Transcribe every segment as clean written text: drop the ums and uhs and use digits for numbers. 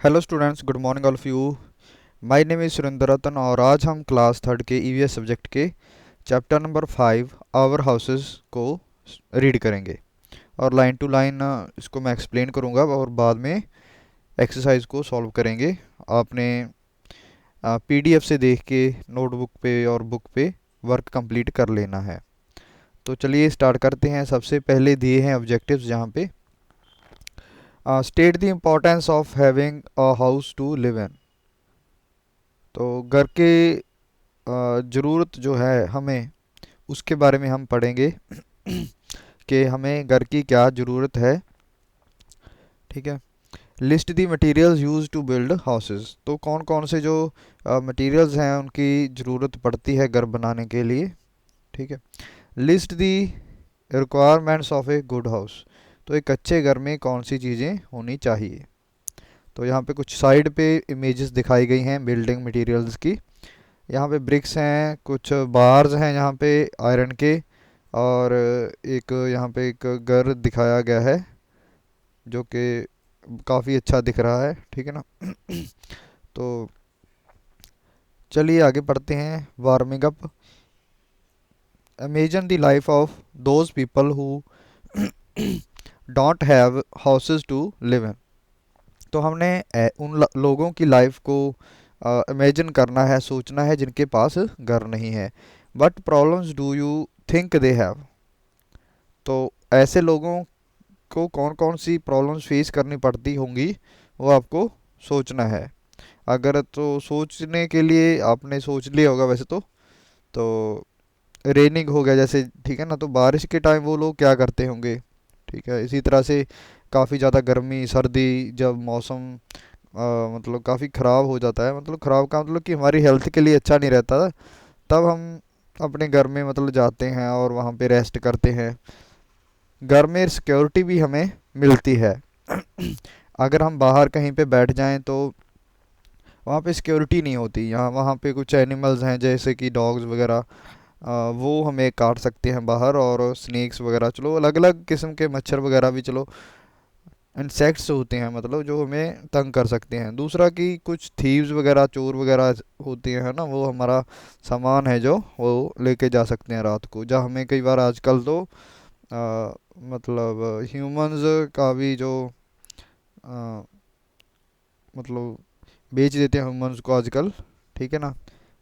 Hello students, good morning all of you. My name is Surendra Ratan और आज हम class third के ईवीएस सब्जेक्ट के चैप्टर नंबर 5 आवर हाउसेस को रीड करेंगे। और लाइन टू लाइन इसको मैं एक्सप्लेन करूंगा और बाद में एक्सरसाइज को सॉल्व करेंगे। आपने पीडीएफ से देख के नोटबुक पे और बुक पे वर्क कंप्लीट कर लेना है। तो चलिए स्टार्ट करते हैं। सबसे पहले दिए हैं ऑब्जेक्टिव्स जहाँ पे state the importance of having a house to live in. तो घर के ज़रूरत जो है हमें, उसके बारे में हम पढ़ेंगे कि हमें घर की क्या ज़रूरत है। ठीक है। List the materials use to build houses. तो कौन कौन से जो मटेरियल्स हैं उनकी ज़रूरत पड़ती है घर बनाने के लिए। ठीक है। List the requirements of A good house. तो एक अच्छे घर में कौन सी चीज़ें होनी चाहिए। तो यहाँ पे कुछ साइड पे इमेजेस दिखाई गई हैं बिल्डिंग मटेरियल्स की। यहाँ पे ब्रिक्स हैं, कुछ बार्स हैं यहाँ पे आयरन के, और एक यहाँ पे एक घर दिखाया गया है जो कि काफ़ी अच्छा दिख रहा है। ठीक है ना। तो चलिए आगे पढ़ते हैं। Warming up. Imagine the life of those people who don't have houses to live in. तो हमने लोगों की लाइफ को इमेजिन करना है, सोचना है जिनके पास घर नहीं है। But problems do you think they have. तो ऐसे लोगों को कौन कौन सी प्रॉब्लम्स फेस करनी पड़ती होंगी वो आपको सोचना है। अगर तो सोचने के लिए आपने सोच लिया होगा वैसे तो रेनिंग हो गया जैसे, ठीक है ना, तो बारिश के टाइम वो लोग क्या करते होंगे। ठीक है। इसी तरह से काफ़ी ज़्यादा गर्मी सर्दी, जब मौसम मतलब काफ़ी ख़राब हो जाता है, मतलब ख़राब का मतलब कि हमारी हेल्थ के लिए अच्छा नहीं रहता, तब हम अपने घर में मतलब जाते हैं और वहाँ पे रेस्ट करते हैं। घर में सिक्योरिटी भी हमें मिलती है। अगर हम बाहर कहीं पे बैठ जाएं तो वहाँ पे सिक्योरिटी नहीं होती। यहाँ वहाँ पे कुछ एनिमल्स हैं जैसे कि डॉग्स वगैरह, वो हमें काट सकते हैं बाहर, और स्नेक्स वगैरह, चलो अलग अलग किस्म के मच्छर वगैरह भी, चलो इंसेक्ट्स होते हैं मतलब जो हमें तंग कर सकते हैं। दूसरा कि कुछ थीव्स वगैरह, चोर वगैरह होते हैं ना, वो हमारा सामान है जो वो लेके जा सकते हैं रात को। जहाँ हमें कई बार आजकल तो मतलब ह्यूमंस का भी जो अ, मतलब बेच देते हैं ह्यूमंस को आजकल। ठीक है ना।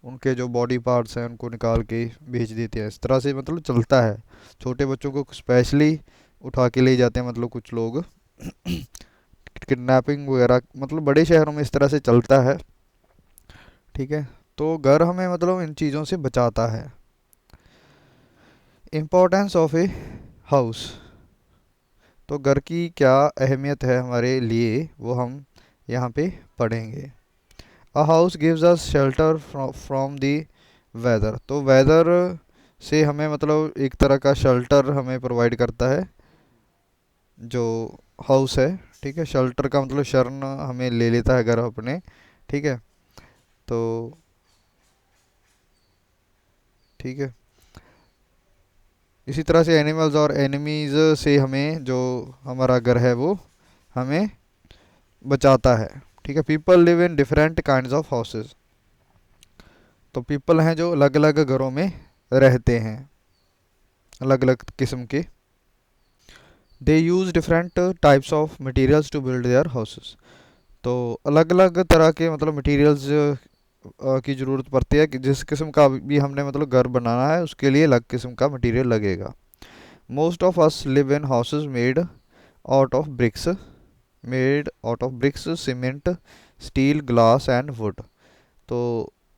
उनके जो बॉडी पार्ट्स हैं उनको निकाल के बेच देते हैं। इस तरह से मतलब चलता है। छोटे बच्चों को स्पेशली उठा के ले जाते हैं मतलब कुछ लोग। किडनैपिंग वगैरह मतलब बड़े शहरों में इस तरह से चलता है। ठीक है। तो घर हमें मतलब इन चीज़ों से बचाता है। Importance of A house. तो घर की क्या अहमियत है हमारे लिए वो हम यहाँ पे पढ़ेंगे। A house gives us shelter from the weather. तो वेदर से हमें मतलब एक तरह का शेल्टर हमें प्रोवाइड करता है जो हाउस है। ठीक है। शेल्टर का मतलब शरण हमें ले लेता है घर अपने। ठीक है। तो ठीक है। इसी तरह से एनिमल्स और एनिमीज से हमें जो हमारा घर है वो हमें बचाता है। ठीक है। People live in different kinds of houses. तो पीपल हैं जो अलग अलग घरों में रहते हैं, अलग अलग किस्म के। They use different types of materials to build their houses. तो अलग अलग तरह के मतलब मटेरियल्स की ज़रूरत पड़ती है कि जिस किस्म का भी हमने मतलब घर बनाना है उसके लिए अलग किस्म का मटेरियल लगेगा। Most of us live in houses out of BRICS made out of BRICS cement steel glass and would. तो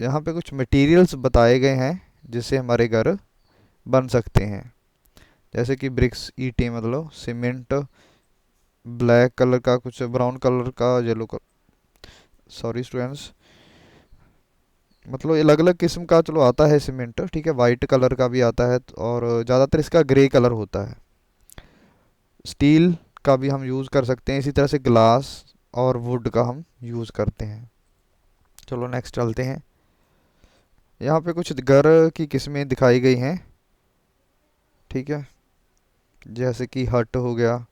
यहाँ पे कुछ मटेरियल्स बताए गए हैं जिससे हमारे घर बन सकते हैं। जैसे कि ब्रिक्स ईंटें, मतलब सीमेंट ब्लैक कलर का, कुछ ब्राउन कलर का, येलो कलर, सॉरी स्टूडेंट्स, मतलब अलग अलग किस्म का चलो आता है सीमेंट। ठीक है। वाइट कलर का भी आता है और ज़्यादातर इसका ग्रे कलर होता है। स्टील का भी हम यूज़ कर सकते हैं। इसी तरह से ग्लास और वुड का हम यूज़ करते हैं। चलो नेक्स्ट चलते हैं। यहाँ पे कुछ घर की किस्में दिखाई गई हैं। ठीक है। जैसे कि हट हो गया,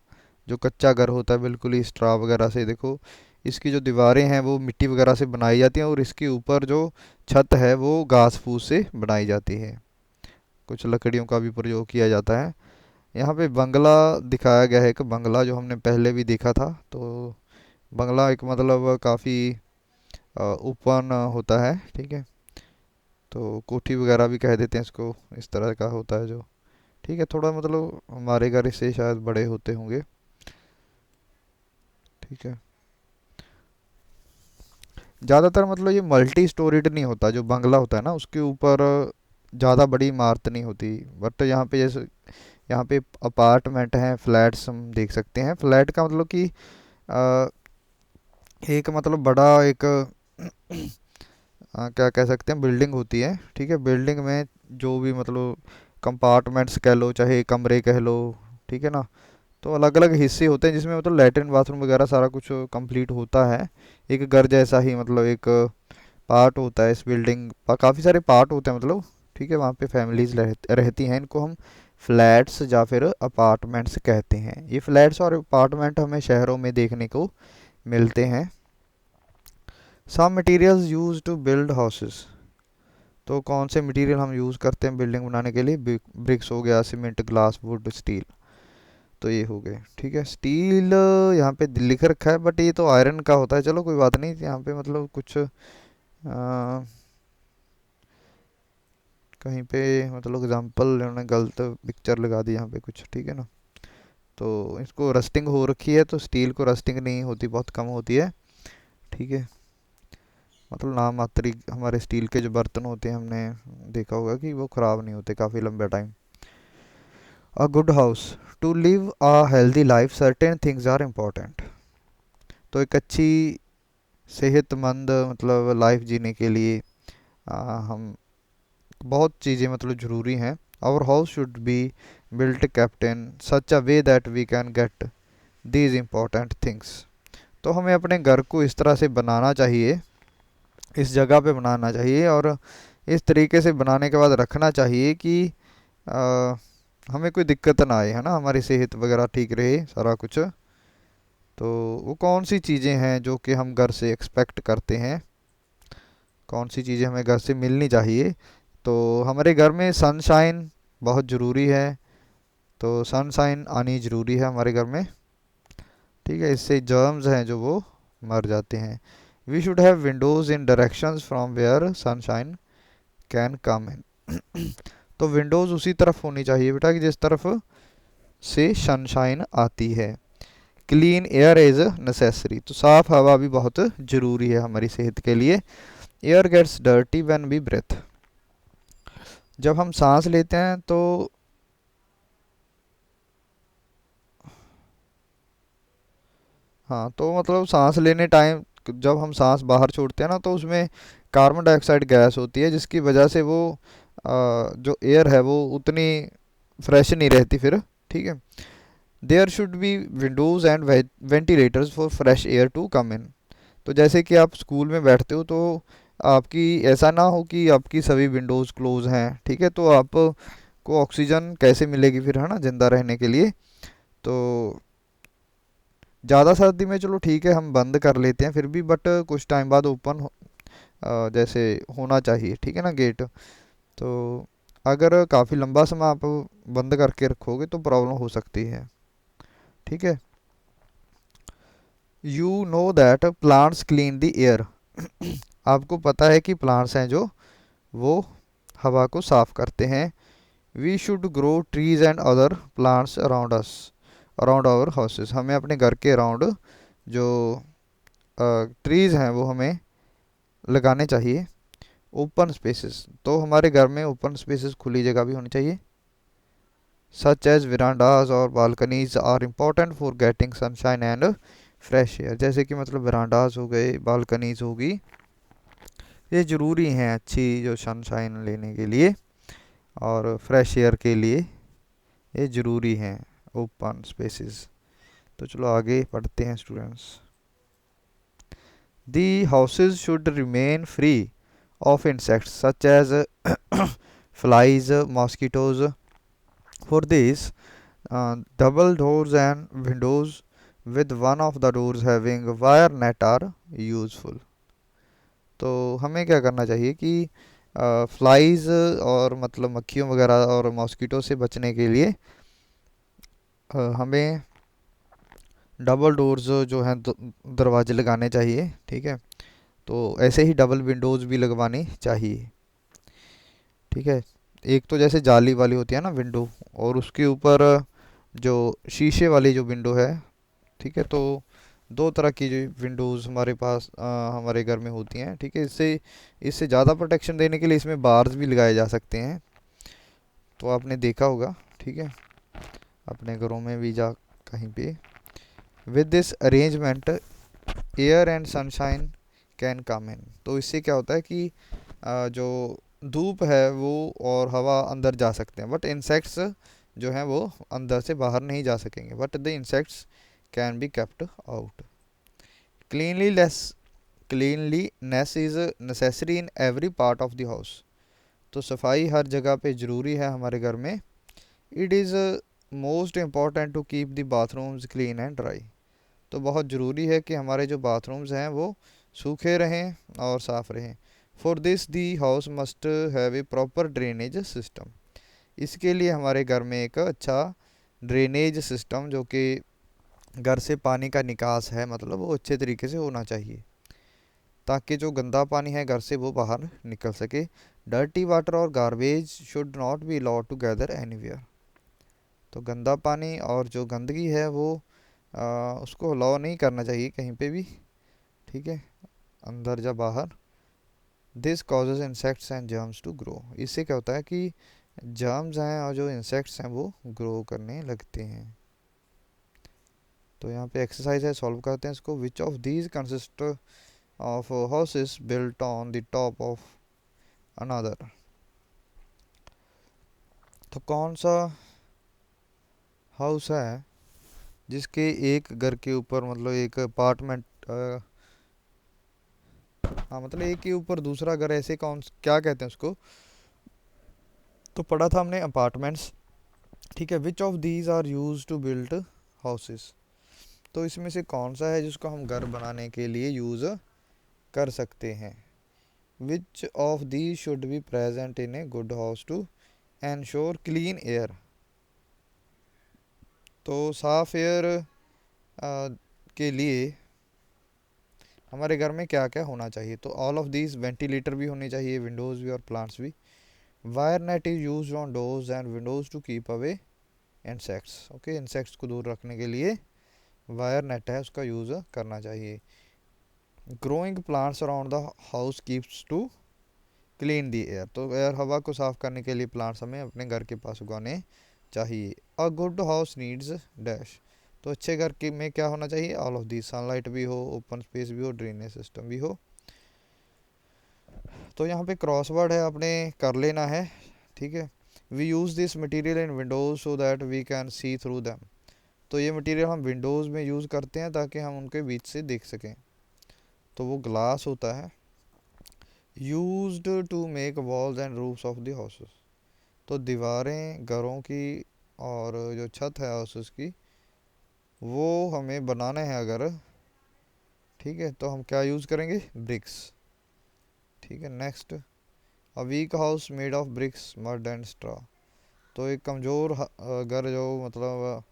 जो कच्चा घर होता है बिल्कुल ही स्ट्रा वगैरह से। देखो इसकी जो दीवारें हैं वो मिट्टी वगैरह से बनाई जाती हैं, और इसके ऊपर जो छत है वो घास फूस से बनाई जाती है। कुछ लकड़ियों का भी प्रयोग किया जाता है। यहाँ पे बंगला दिखाया गया है, एक बंगला जो हमने पहले भी देखा था। तो बंगला एक मतलब काफ़ी ओपन होता है, ठीक है। तो कोठी वगैरह भी कह देते हैं इसको, इस तरह का होता है जो, ठीक है। थोड़ा मतलब हमारे घर से शायद बड़े होते होंगे, ठीक है। ज़्यादातर मतलब ये मल्टी स्टोरीड नहीं होता, जो बंगला होता है ना उसके ऊपर ज़्यादा बड़ी इमारत नहीं होती। बट यहाँ पे जैसे यहाँ पे अपार्टमेंट हैं, फ्लैट्स हम देख सकते हैं। फ्लैट का मतलब कि अ, एक मतलब बड़ा एक क्या कह सकते हैं, बिल्डिंग होती है, ठीक है। बिल्डिंग में जो भी मतलब कंपार्टमेंट्स कह लो चाहे कमरे कह लो, ठीक है ना। तो अलग अलग हिस्से होते हैं जिसमें मतलब लैट्रिन बाथरूम वगैरह सारा कुछ कंप्लीट होता है। एक घर जैसा ही मतलब एक पार्ट होता है इस बिल्डिंग का, काफ़ी सारे पार्ट होते हैं मतलब, ठीक है। वहाँ पे फैमिलीज रहती हैं, इनको हम फ्लैट्स या फिर अपार्टमेंट्स कहते हैं। ये फ्लैट्स और अपार्टमेंट हमें शहरों में देखने को मिलते हैं। Some materials use to build houses. तो कौन से मटेरियल हम यूज़ करते हैं बिल्डिंग बनाने के लिए? ब्रिक्स हो गया, सीमेंट, ग्लास, वुड, स्टील। तो ये हो गए, ठीक है। स्टील यहाँ पे लिख रखा है बट ये तो आयरन का होता है। चलो कोई बात नहीं, यहाँ पे मतलब कुछ कहीं पे मतलब एग्जांपल उन्होंने गलत पिक्चर लगा दी यहाँ पे कुछ, ठीक है ना। तो इसको रस्टिंग हो रखी है, तो स्टील को रस्टिंग नहीं होती, बहुत कम होती है, ठीक है। मतलब नाम मात्र ही हमारे स्टील के जो बर्तन होते हैं हमने देखा होगा कि वो ख़राब नहीं होते काफ़ी लंबे time. A good house. To live a healthy life certain things are important. तो एक अच्छी सेहतमंद मतलब लाइफ जीने के लिए हम बहुत चीज़ें मतलब ज़रूरी हैं। Our house should be built captain such a way that we can get these important things. तो हमें अपने घर को इस तरह से बनाना चाहिए, इस जगह पे बनाना चाहिए, और इस तरीके से बनाने के बाद रखना चाहिए कि आ, हमें कोई दिक्कत ना आए, है ना, हमारी सेहत वगैरह ठीक रहे सारा कुछ। तो वो कौन सी चीज़ें हैं जो कि हम घर से एक्सपेक्ट करते हैं, कौन सी चीज़ें हमें घर से मिलनी चाहिए? तो हमारे घर में सनशाइन बहुत ज़रूरी है। तो सनशाइन आनी ज़रूरी है हमारे घर में, ठीक है। इससे जर्म्स हैं जो वो मर जाते हैं। We should have windows in directions from where sunshine can come in. तो विंडोज़ उसी तरफ होनी चाहिए बेटा कि जिस तरफ से सनशाइन आती है। Clean air is necessary. तो साफ़ हवा भी बहुत ज़रूरी है हमारी सेहत के लिए। Air gets dirty when we breathe. जब हम सांस लेते हैं तो हाँ, तो मतलब सांस लेने टाइम जब हम सांस बाहर छोड़ते हैं ना तो उसमें कार्बन डाइऑक्साइड गैस होती है, जिसकी वजह से वो जो एयर है वो उतनी फ्रेश नहीं रहती फिर, ठीक है। There should be windows and ventilators for fresh air to come in. तो जैसे कि आप स्कूल में बैठते हो तो आपकी ऐसा ना हो कि आपकी सभी विंडोज़ क्लोज हैं, ठीक है। तो आपको ऑक्सीजन कैसे मिलेगी फिर, है ना, ज़िंदा रहने के लिए? तो ज़्यादा सर्दी में चलो ठीक है हम बंद कर लेते हैं फिर भी, बट कुछ टाइम बाद ओपन जैसे होना चाहिए, ठीक है ना, गेट। तो अगर काफ़ी लंबा समय आप बंद करके रखोगे तो प्रॉब्लम हो सकती है, ठीक है। You know that plants clean the air. आपको पता है कि प्लांट्स हैं जो वो हवा को साफ करते हैं। We should grow trees and other plants around us, around our houses. हमें अपने घर के अराउंड जो ट्रीज हैं वो हमें लगाने चाहिए। Open spaces. तो हमारे घर में ओपन स्पेसेस, खुली जगह भी होनी चाहिए। सच एज विरांडाज और balconies are important for getting sunshine and fresh air. जैसे कि मतलब विरांडाज हो गए, बालकनीज होगी, ये ज़रूरी हैं अच्छी जो सनशाइन लेने के लिए और फ्रेश एयर के लिए, ये ज़रूरी हैं ओपन स्पेसेस। तो चलो आगे पढ़ते हैं students. The houses should remain free of insects such as flies, mosquitoes. For this, double doors and windows with one of the doors having wire net are useful. तो हमें क्या करना चाहिए कि फ्लाइज और मतलब मक्खियों वगैरह और मॉस्किटो से बचने के लिए हमें डबल डोर्स जो हैं दरवाजे लगाने चाहिए, ठीक है। तो ऐसे ही डबल विंडोज़ भी लगवानी चाहिए, ठीक है। एक तो जैसे जाली वाली होती है ना विंडो, और उसके ऊपर जो शीशे वाली जो विंडो है, ठीक है। तो दो तरह की जो विंडोज़ हमारे पास हमारे घर में होती हैं, ठीक है। इससे इससे ज़्यादा प्रोटेक्शन देने के लिए इसमें बार्स भी लगाए जा सकते हैं, तो आपने देखा होगा, ठीक है, अपने घरों में भी जा कहीं पे। With this arrangement air and sunshine can come in. तो इससे क्या होता है कि जो धूप है वो और हवा अंदर जा सकते हैं, बट इंसेक्ट्स जो हैं वो अंदर से बाहर नहीं जा सकेंगे, but the insects can be kept out. Cleanliness cleanliness is necessary in every part of the house. तो सफाई हर जगह पे ज़रूरी है हमारे घर में। It is most important to keep the bathrooms clean and dry. तो बहुत ज़रूरी है कि हमारे जो बाथरूम्स हैं वो सूखे रहें और साफ़ रहें। For this the house must have a proper drainage system. इसके लिए हमारे घर में एक अच्छा ड्रेनेज सिस्टम, जो कि घर से पानी का निकास है, मतलब वो अच्छे तरीके से होना चाहिए, ताकि जो गंदा पानी है घर से वो बाहर निकल सके। डर्टी वाटर और garbage should not be allowed to gather anywhere. तो गंदा पानी और जो गंदगी है वो उसको अलाउ नहीं करना चाहिए कहीं पे भी, ठीक है, अंदर या बाहर। This causes insects and germs to grow. इससे क्या होता है कि जर्म्स हैं और जो इंसेक्ट्स हैं वो ग्रो करने लगते हैं। तो यहाँ पे एक्सरसाइज है, सॉल्व करते हैं इसको। विच of these consist of houses built on the top of another. तो कौन सा हाउस है जिसके एक घर के ऊपर, मतलब एक अपार्टमेंट, हाँ मतलब एक के ऊपर दूसरा घर, ऐसे कौन क्या कहते हैं उसको। तो पढ़ा था हमने अपार्टमेंट्स, ठीक है। Which of these are use to build houses. तो इसमें से कौन सा है जिसको हम घर बनाने के लिए यूज़ कर सकते हैं। Which of these should be present in a good house to ensure clean air. तो साफ एयर के लिए हमारे घर में क्या क्या होना चाहिए। तो ऑल ऑफ दीज, वेंटिलेटर भी होने चाहिए, विंडोज़ भी और प्लांट्स भी। Wire net is use on doors and Windows to keep away insects. Okay, insects को दूर रखने के लिए वायर नेट है उसका यूज़ करना चाहिए। Growing plants around the house keeps to clean the air. तो एयर हवा को साफ करने के लिए प्लांट्स हमें अपने घर के पास उगाने चाहिए। अ गुड हाउस नीड्स डैश। तो अच्छे घर के में क्या होना चाहिए, ऑल ऑफ दी, सनलाइट भी हो, ओपन स्पेस भी हो, ड्रेनेज सिस्टम भी हो। तो यहाँ पे क्रॉसवर्ड है, आपने कर लेना है, ठीक है। We use this material in windows so that we can see through them. तो ये मटेरियल हम विंडोज़ में यूज़ करते हैं ताकि हम उनके बीच से देख सकें। तो वो ग्लास होता है। Used to make walls and roofs of the houses. तो दीवारें घरों की और जो छत है हाउसेस की, वो हमें बनाने हैं अगर, ठीक है, तो हम क्या यूज़ करेंगे, ब्रिक्स, ठीक है। Next, a weak house made of bricks mud and straw. तो एक कमज़ोर घर जो मतलब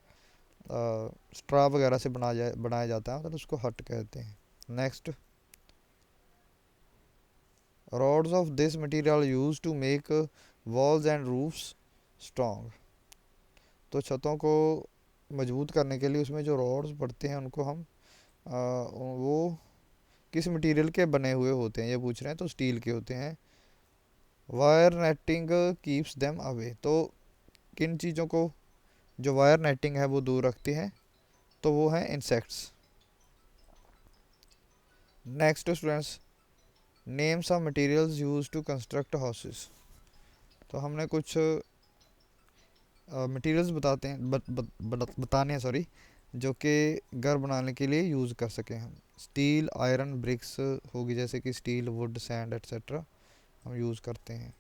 स्ट्रॉ वगैरह से बनाया जाता है, मतलब उसको हट कहते हैं। Next, rods of this material used to make walls and roofs strong। तो छतों को मजबूत करने के लिए उसमें जो रॉड्स पड़ते हैं उनको हम वो किस मटेरियल के बने हुए होते हैं ये पूछ रहे हैं, तो स्टील के होते हैं। Wire netting keeps them away. तो किन चीज़ों को जो वायर नेटिंग है वो दूर रखती है, तो वो है insects. Next students, names of materials use to construct houses. तो हमने कुछ मटेरियल्स बताते हैं बताने हैं, सॉरी, जो कि घर बनाने के लिए यूज़ कर सकें हम। स्टील, आयरन, ब्रिक्स होगी, जैसे कि स्टील, वुड, सैंड एट्सेट्रा हम यूज़ करते हैं।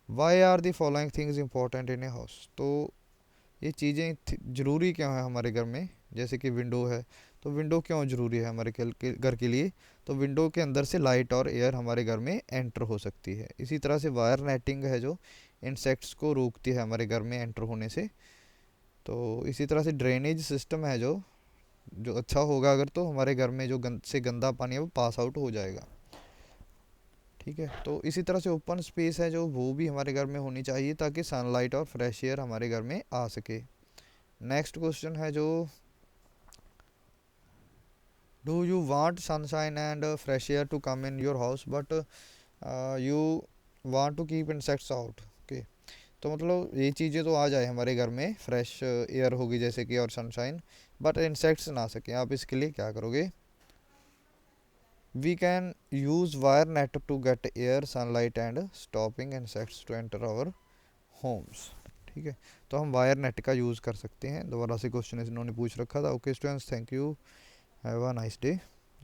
Why are the following things important in a house. तो ये चीज़ें ज़रूरी क्यों हैं हमारे घर में। जैसे कि विंडो है। तो विंडो क्यों ज़रूरी है हमारे घर के लिए? तो विंडो के अंदर से लाइट और एयर हमारे घर में एंटर हो सकती है। इसी तरह से वायर नेटिंग है जो इंसेक्ट्स को रोकती है हमारे घर में एंटर होने से। तो इसी तरह से ड्रेनेज सिस्टम है जो जो अच्छा होगा अगर, तो हमारे घर में जो गंदा पानी है वो पास आउट हो जाएगा। ठीक है, तो इसी तरह से ओपन स्पेस है जो वो भी हमारे घर में होनी चाहिए ताकि सनलाइट और फ्रेश एयर हमारे घर में आ सके। नेक्स्ट क्वेश्चन है जो, do you want sunshine and fresh air to come in your house but you want to keep insects out? Okay, तो मतलब ये चीज़ें तो आ जाए हमारे घर में, फ्रेश एयर होगी जैसे कि और सनशाइन, बट इंसेक्ट्स ना सकें, आप इसके लिए क्या करोगे? We can use wire net to get air sunlight and stopping insects to enter our homes. ठीक है, तो हम वायर नेट का यूज़ कर सकते हैं। दोबारा से क्वेश्चन इन्होंने पूछ रखा था। Okay students, thank you, have a nice day.